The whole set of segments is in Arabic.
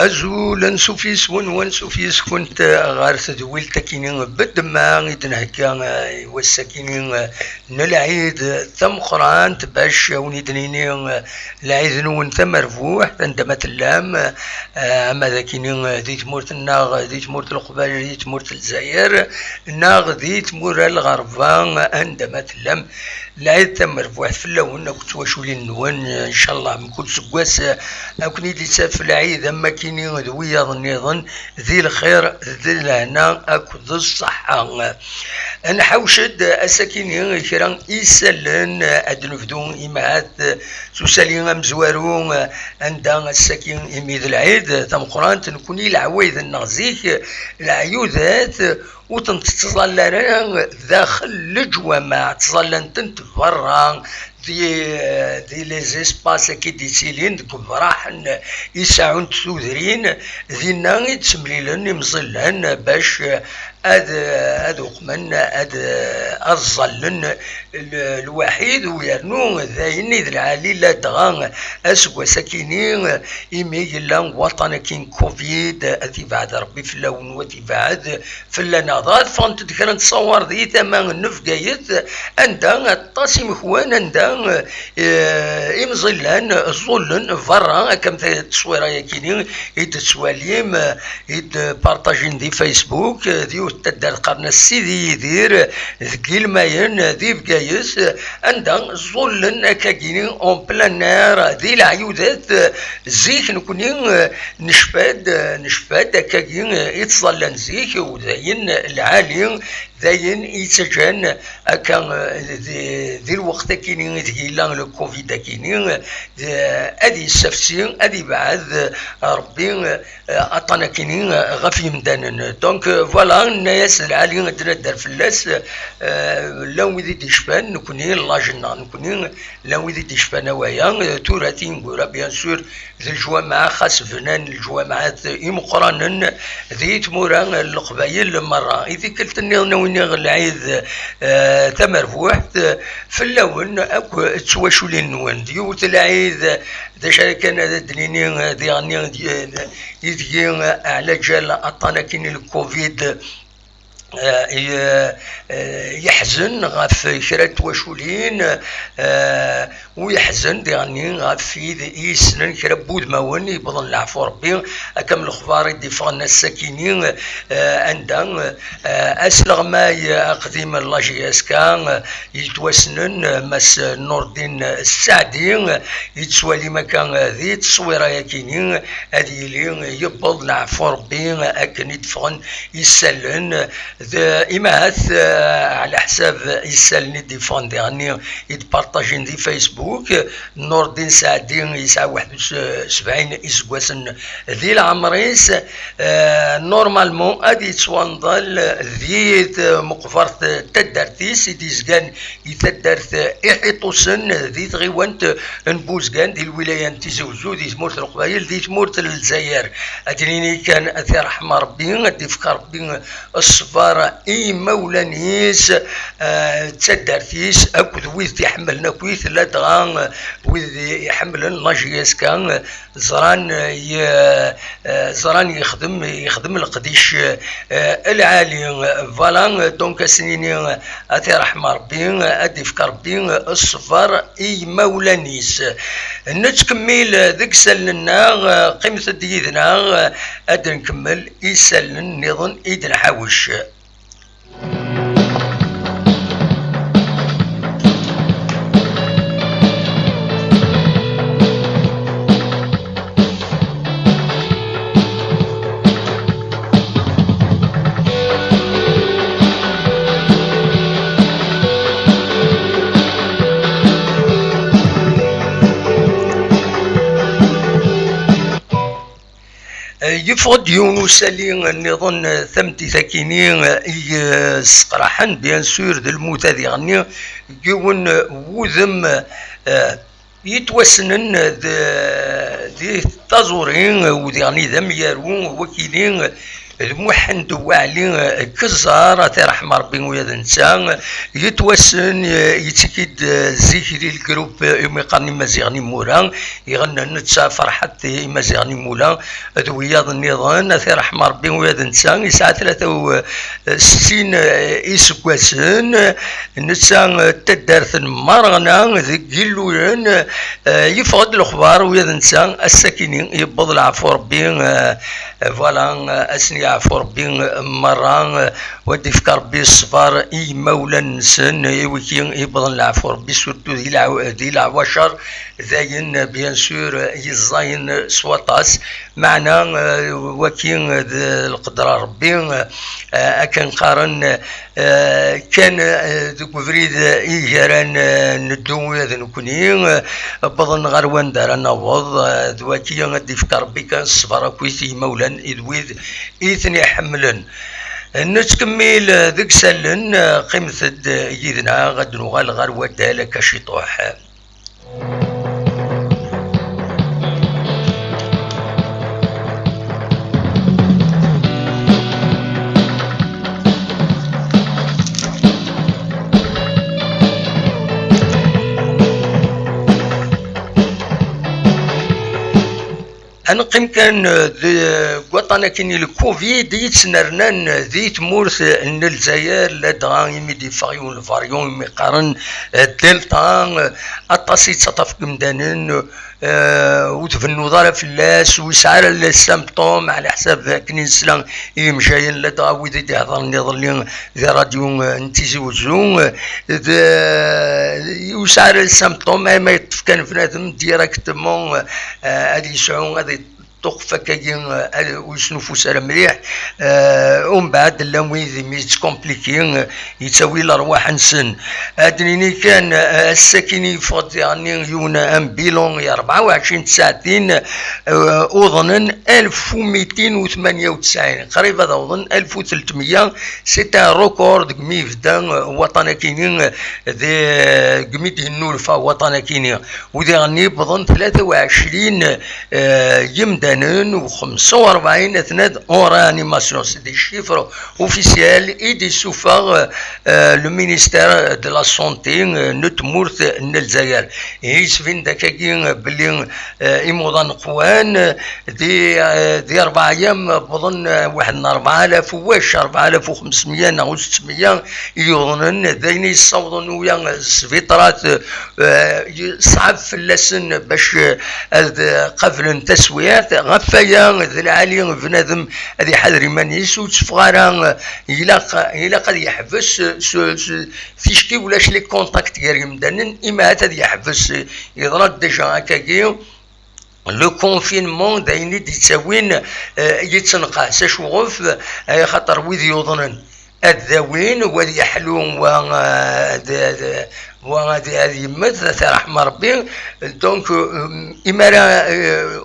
أزول نسوفيس ونسوفيس كنت غارث دويل تكينين بدما إذن هكا والسكينين نلعيد ثم قران باش ونيدنينين العيد نون ثم مرفوح عندما تلام أما ذاكينين ذي تمورت الناغ ذي تمورت القبائل ذي تمورت الجزائر الناغ ذي تمور الغربان عندما تلام العيد ثم مرفوح في اللون كنت وشولي النون إن شاء الله من كل سكواس أكوني دي ساف العيد أما كيني ذوي ظن ذي الخير ذي الهنا أكو الصحة أنا حوشد أساكيني كران إيسالن أدنفدون إيمات سوسالين مزوارون عندها الساكين إميد العيد ثم قران تنكوني العوايد النغزيك العيوذات وتنتصل داخل الجوامع تصلن تنتفرع دي لي زيسباس كي ديسيلين كبراحن يساعون تثوذرين ذي ناغي تسمليلن مزلن باش هاد وقمن هاد الظلن الوحيد ويرنو ذاين ذي العالي لا دغان اسوا ساكينين إيمي لا وطن كين كوفيد أتي بعد ربي في اللون وتي بعد في اللناضات فانت تكرن تصور ذي تمام نفقايت عندها الطاسي مخوان عندها إمزلان الظلن فرا كم تصويره يكينين يد تسواليم يد بارطاجين دي فيسبوك ديو تدار قرن السيدي يدير ذكيل ماين ذي بقايس عندها الظلن كاكينين اون بلانير ذي العيوذات زيك نكونين نشفاد كاكين يتصلن زيك وذاين العالي ذاين يتجان كان ذي الوقت كينين ذي لان لو كوفيد كينين ادي السفسين ادي بعد ربي عطانا كينين غفي مدانن دونك فوالا الناس العاليين تندر في اللاس لا ويدي تشفان نكونين لاجنا نكونين لا ويدي تشفان نوايا توراتي نقول بيان سور ذي الجوامع خاص فنان الجوامعات يمقرنن ذي تموران القبايل مرة إذا كنت ناوي العيد تمرفوح في اللون اكو تسواشولي النوان ديوت العيد ذا كان الدنينين ديالني يدي على جال عطانا كاين الكوفيد يحزن غاف شرات وشولين ويحزن يعني غاف يسنن كرا بود ماون يبضن العفو ربي كم الاخبار يدفعنا الساكنين عندها اسلغ ما قديم الله جياسكا يتوسنن مس نور الدين السعدي يتسوالي مكان ذي تصويره يكينين هذه لي يبض العفو ربي اكن يدفعن يسلن إماث على حساب يسالني ديفوندي يعني يتبارطاجين دي فيسبوك نور الدين سعدي يسعى 71 إسكواسن ذي العمريس نورمالمون أدي يتوانضل ذي مقفرت تدرتيس يديزكان يتدرت إحيطوسن ذي تغيوانت نبوزكان دي الولايات تيزوزو دي تمورت القبايل دي تمورت الجزائر أدريني كان أثي رحمة ربي أدي فكر ربي الصفارة اي مولانيس تسدرتيس اكد ويث يحملنا كويث لا دغان ويث يحملن لاجياس كان زران يخدم القديش العالي فالان دونك سنيني اتي رحمه ربي ادي فكر ربي الصفر اي مولانيس نتكمل ذيك سلنا قيمه ديدنا اد نكمل يسلن نظن ايد نحوش يفرض يونس اللي نظن ثمتي ثكينين يسقرحن بيان سور ذا الموت هذه غني يون وذم يتوسنن ذي تازورين وذي غني ذم يارون وكيلين المحن وعلي كزار ترحم ربي ويا الانسان يتوسن يتكيد زيكري الجروب يقرني مزيغني مورا يغنى نتسا فرحة مزيغني مولا ذوياض النظام ترحم ربي ويا الانسان يسعى 63 إسكواسن نتسا تدارث المرغنا ذي قلوين يفقد الأخبار ويا الانسان الساكنين يبض العفو ربي فوالا اسني يعفو ربي مرة ودي فكر ربي الصفار اي مولا نسن وكي يبضن العفو ربي سورتو دي العواشر ذاين بيان سور يزاين سواطاس معنا وكين القدرة ربي اكن قارن كان ذوك فريد إيجاران ندو يذن كونين بضن غروان دار نوض ذوكي غادي فكر ربي كان الصفار كويتي مولا إذ إثني حملا نتكمل ذيك سلن قيمة يدنا غد نغال غروة دالك شطوح أنا قيم كان قطنا كني الكوفيد يتسنرنان ذي تمورث إن الجزائر لدغا يمدي فاريون الفاريون مقارن الدلتا أطاسي تصطف كمدانن وتفنو ضارة فلاس ويسعر السامبطوم على حساب كني نسلان يمشاين لدغا ويدي تهضر نظلين ذي راديو نتيزي وزون ويسعر السامبطوم ما يتفكان فنادم ديراكتمون هادي يسعون هادي تقفى كاين ويسنفوس على مليح ومن بعد اللامويذ ميت كومبليكي يتساوي الارواح نسن ادنيني كان الساكن يفضل يعني يونا ام بيلون 24 ساعتين اظن 1298 قريبا اظن 1300 سيتا ريكورد ميفدا وطنا كاينين ذي قميت النورفا وطنا كاينين وذي غني بظن 23 يمدا و45 اثناد اون انيماسيون سي دي شيفر اوفيسيال اي دي سوفار لو مينيستير دو لا سونتي نتمورث الجزائر يسفين داكاكين بلي ايموضان قوان دي 4 ايام بظن واحد 4000 واش 4500 او 600 يظنن ذين يصوضون ويا السفيطرات صعب في اللسن باش قبل تسويات غفايا ذي العالي بنادم هذه حذري مانيس وتفغارا إلا قد يحبس فيشكي ولاش لي كونتاكت غير مدنن إما هذا يحبس يضرب ديجا هكاكي لو كونفينمون دايني تساوين يتنقاس شغف خاطر ويذ يظنن الذوين وذي يحلون وغادي هذه مثل رحم ربي دونك إمارة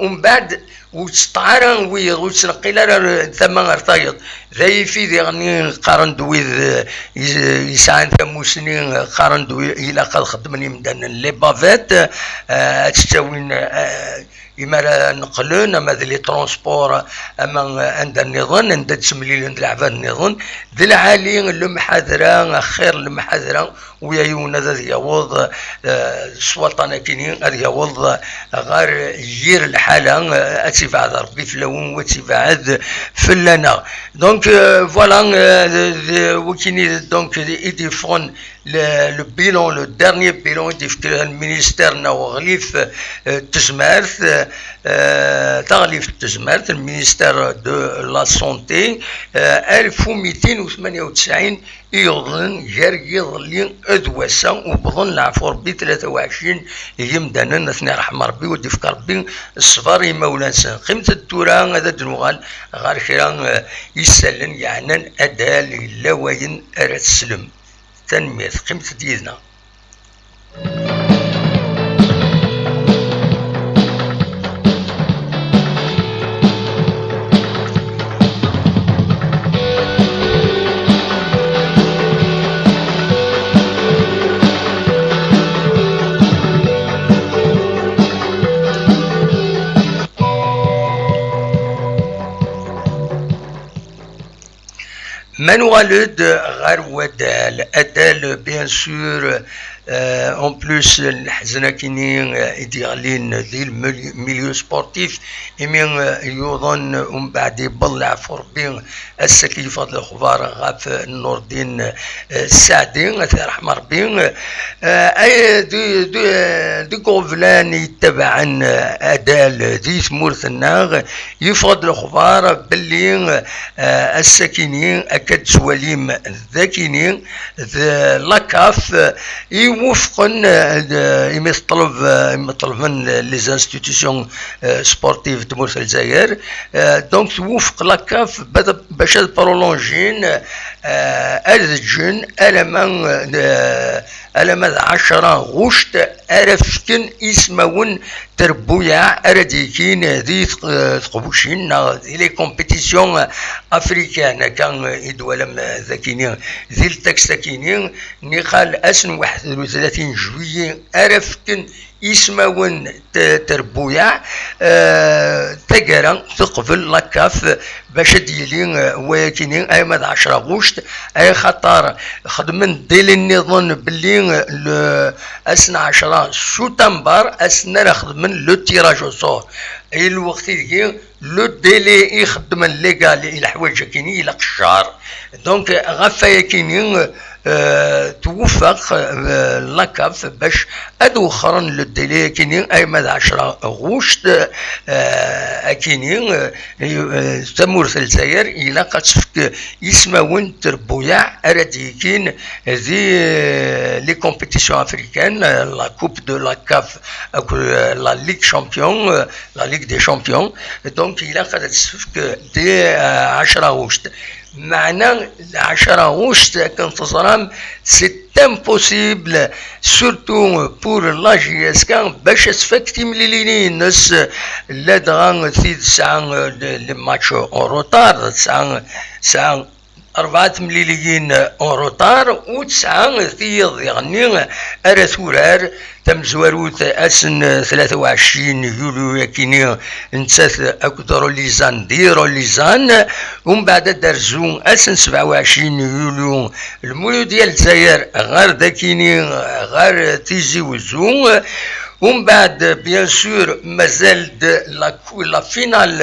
ومن بعد وتستعار وتنقل ثم ارتيض ذي في ذي غني قارن دويذ يسعان ثمو سنين قارن دوي إلى قد خدمني مدن لي بافيت تستوين إما نقلون أما ذي لي ترونسبور أما عند النظام عند تسمليل عند العباد النظام ذي العالي المحاذرة خير المحاذرة ويايون هذا يوض سوالطانا كينين هذا يوض غير يجير الحالة أتفاعد ربي في اللون وتفاعد في اللنا دونك فوالا وكيني دونك يديفون le bilan, le dernier bilan du ministère Naouglif Tezmert, Tarlif Tezmert, le ministère de la Santé, elle fout mitin ou 98 يظن جرجي ظلين أدوسا وبظن العفو ربي 23 يمدانا اثناء رحم ربي ودي فكر ربي الصفار مولانسا قيمة التورا هذا دنوغال غير كيران يسلن يعني أدال اللواين أرد السلم تنمية قيمة ديالنا Manualud غير ودال أدال bien sûr en plus الحزنة كينين إديالين ذي الميليو سبورتيف إمين يوضن ومن بعد يبلع فربين السكي فضل الخبار غاف النور الدين السعدين رحمة ربين أي دي قوفلان يتبعن أدال ذي ثمورث الناغ يفضل الخبار باللي السكينين أكد سواليم ذاكينين لاكاف يوفقن يطلبن لي انستيتيسيون سبورتيف تمورث الجزائر دونك توفق لاكاف باش برولونجين الجن ألما 10 غشت أرفكن اسمون تربويا أرديكين ذي تقبوشين لي كومبيتيسيون أفريكان كان يدولم ذاكينين ذي التكستاكينين نقال أسن 31 جوية أرفكن اسمون تربويا تقرا تقبل لاكاف باش ديالين ويكينين اي مد 10 غشت اي خطر خدمن ديال النظام باللي اسنا 10 سبتمبر اسنا خدمن لو تيراج او سور اي الوقت ديال لو ديلي يخدم ليغال الى حوايج كاينين الى قشار دونك غفا كاينين توفق لاكاف باش ادوخرن للديلي كاينين اي مد 10 غشت كاينين تمورث الجزائر الى قصفك يسمون تربويا ارديكين ذي لي كومبيتيسيون افريكان لا كوب دو لاكاف لا ليغ شامبيون لا ليغ دي شامبيون دونك الى قصفك دي 10 غشت معنى 10 غشت كنتصرام سي impossible surtout pour la JSK باش تفكتي مليليني الناس لا دغان ثيد ساعة الماتش اون روتار ساعة 4 مليليين اون روتار وتسعة ثيض يغني أرثورار تم زواروت أسن 23 يوليو يكيني نتاث أكدرو ليزان ديرو ليزان ومن بعد درزون أسن 27 يوليو المولو ديال الجزائر غير داكيني غير تيجي وزون ومن بعد بيان سور مازال لا فينال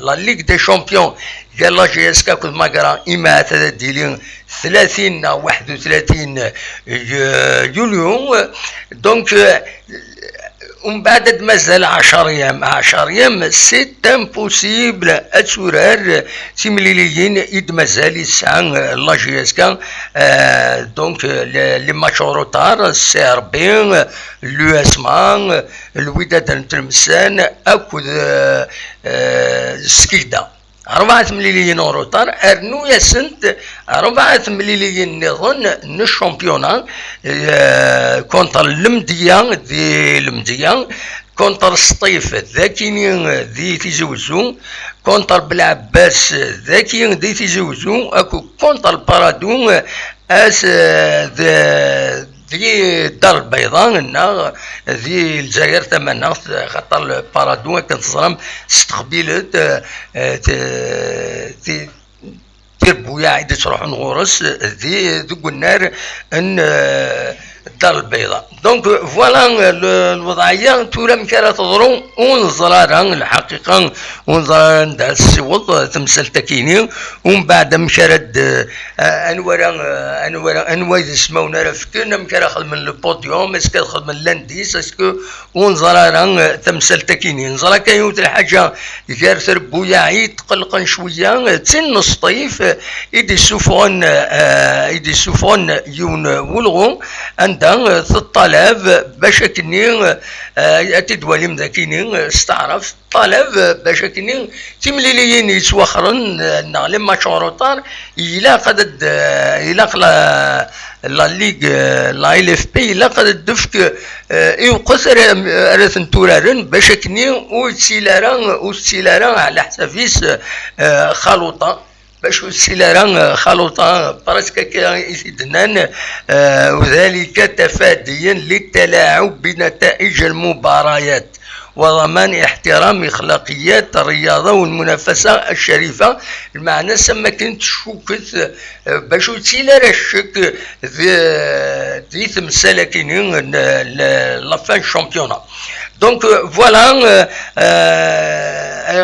لا ليغ دي شامبيون ديال لا جي اس كا كنت ماكرا إما ديالين 30 أو 31 يوليو دونك ومن بعد مازال 10 ايام سي امبوسيبل اتورار تيمليليين يد مازال يسعى لا جي اس كا دونك لي ماتش روتار السي ار بي لو اسمان الوداد التلمسان اكو سكيدا 4 مليليين روتار ارنو ياسنت 4 مليليين نظن الشامبيونا كونتر المديان دي المديان كونتر السطيف ذاكيين ذي تيزوزو كونتر بلعباس ذاكيين ذي تيزوزو اكو كونتر البارادون اس ذي الدار البيضاء لنا ذي الجزائر ثمنا خاطر البارادون كنتصرم استقبلت تربويا عيد تروح نغورس ذي ذوك النار ان الدار البيضاء دونك فوالا الوضعيه تولم كانت تضرو ونزرارها الحقيقه ونزرارها ندار السوط تمثل تكيني ومن بعد مشارد انوار يسمونا راه فكرنا مكان خدم من البوديوم اسكو خدم من لانديس اسكو ونزرارها تمثل تكيني نزرا كاين الحاجه ديال تربويا عيد تقلقن شويه تسن سطيف يدي السفن يون ولغو عندها 3000 باش كني تدوالي مذاكينين استعرف طلب باش كني تمليليين يتوخرن نعلم ماتش روتار الى قد لا ليغ لا ال اف بي لا قد دفك يقصر رثن تورارن باش كني وتسيلارا على حسابيس خلوطه باش السيلارا خلوطا براسك كيدنان وذلك تفاديا للتلاعب بنتائج المباريات وضمان احترام اخلاقيات الرياضه والمنافسه الشريفه. المعنى سما كنت شوكت باش تيلا رشك ذي تمثال كاينين لافان شامبيونا. دونك فوالا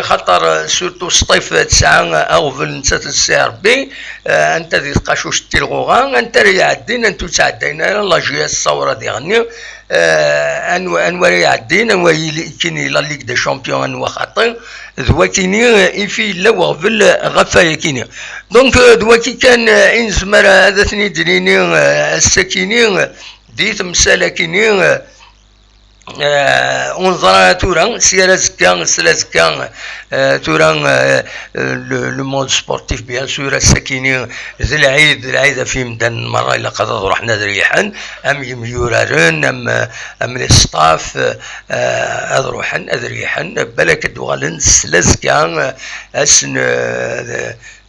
خاطر سورتو الصيف 9 اغفل نتا السي ار بي انت ذي تقاشوش تيلغوغا انت راه يعدين انتو تعدينا لا جي اس الثوره ديالنا انوا يعدين انوا كاين لا ليغ دي شامبيون انوا خاطر ذوا كيني يفي لا وغفل غفايا كيني. دونك دوا كي كان انزمر هذا ثني دريني السكيني دي تمثال كيني انظر تورا سيارة زكا سلازكا تورا لو مود سبورتيف بيان سور الساكنين ذي العيد في مدن مرة إلا قد رحنا ذريحا أم يورارن أم الستاف أذروحن أذريحا بلك دوغالن سلازكا أسن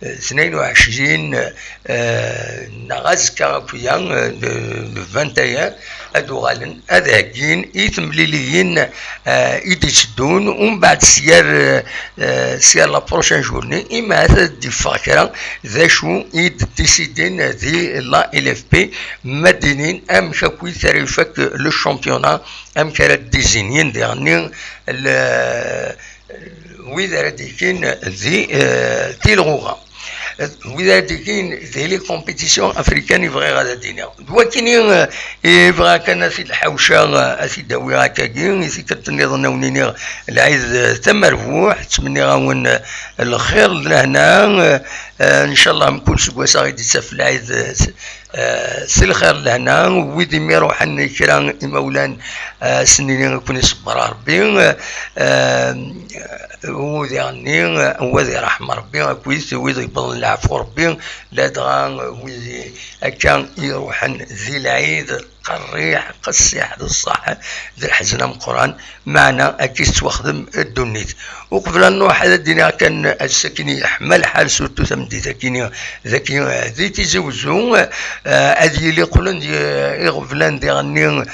22 نغازكا كويان 21 ادوغالن اذاكين يتمليليين يديشدون ومن بعد سيار لا بروشين جورني اما هذا دي فاكرا ذا شو يديسيدين ذي لا ال اف بي مدينين ام شاكوي ثريفك لو شامبيونا ام كانت ديزينين ديالني وإذا رديكين ذي تيلغوغا وإذا رديكين ذي لي كومبيتيسيون أفريكان يبغي غادا دينا دواكين يبغى كان في الحوشة أثي داوي هكاكين يثي كتنظن ونيني العيد ثم ربوح تمني غاون الخير لهنا إن شاء الله نكون سكواسا غادي تسافر العيد سي الخير لهنا ويدي مي روحنا كرا مولان سنين يكون يصبر ربي وذي غني وذي رحمة ربي كويس وذي يبطل العفو ربي لا دغا وذي كان يروحن ذي العيد قريح قصيح ذي الصح ذي الحزنة من القرآن معنا أكيد تخدم الدنيت. وقبل أن نروح هذا الدنيا كان السكيني يحمل حال سورتو ثمدي ذاكي ذي تيزوزو هذي اللي يقولون يغفلان دي غني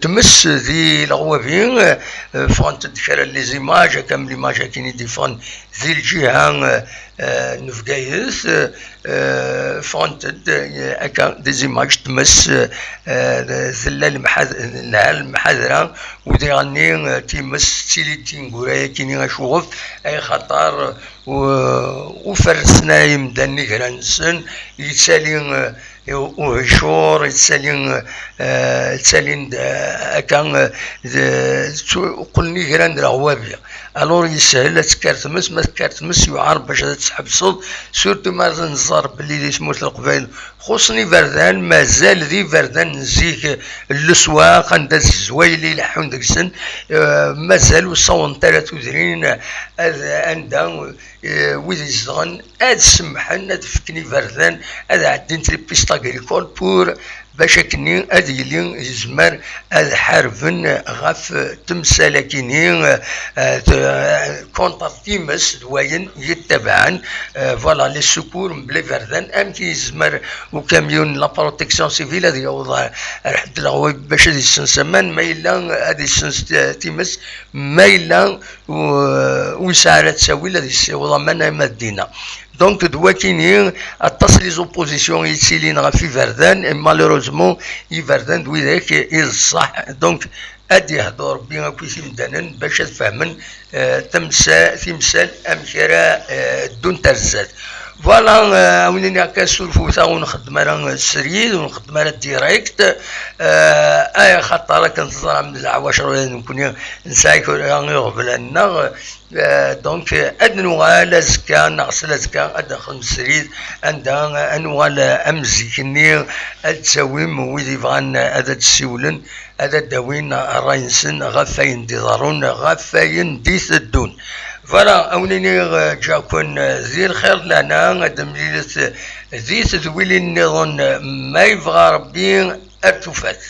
تمس ذي الغوابين فون تدخل لي زيماج كم ليماج كاين ديفون ذي الجهه نفقايث فونتد هكا دي زيماج تمس ذلا المحاذره ودي غني تيمس تيليتين كورايا كاينين شوف اي خطر وفرسنا يمدني كرانسن يتسالين وهشور يتسالين هكا قلني كران الغوابيه الور يسهل تكرتمس ما تكرتمس يعرب باش تحبسض سورتو ما نزار بلي يسموت القبائل خصني فردان مازال ذي فردان نزيك الاسواق عند الزويلي لحون داك السن مازال وصون ثلاث وذرين عندها ويدي يزدغن هاد سمحن هاد فكني فردان هاد عدين تري بيستا غريكول بور باش كني هادي اللي يزمر هاد حارفن غاف تمثال كيني كونتر تيمس دواين يتبعن فوالا لي سكور بلي فردان ام كي يزمر وكاميون لا بروتيكسيون سيفيل هادي يوضع رحد الغواب باش هادي السنسمان ما إلا هادي السنس تيمس ما إلا وسعرات تساوي هادي السيوضا مانا مدينة. دونك دوا كاينين اتصل لي زوبوزيسيون يتسيلين في فردان مالوروزمون فردان دويداك يصح. دونك ادي يهضر بينا كويسي مدانن باش تفهمن تمثال امكرا دون ترزات. فوالا ويني هكا سولفوتا ونخدم راه السريد ونخدم راه ديريكت اي خاطر كنتظر من العواشر نكون نسايك يغفل لنا. دونك ادنوا لازكا ناقص لازكا ادخل السريد عندها انواع امزيكني التساويم ويدي بغان هذا تسيولن هذا داوين راينسن غفاين ديضارون غفاين ديثدون. فوالا اونيني جاكون ذي الخير لنا دمليلت ذي تذويل النظام ما يبغى ربي ارتفات.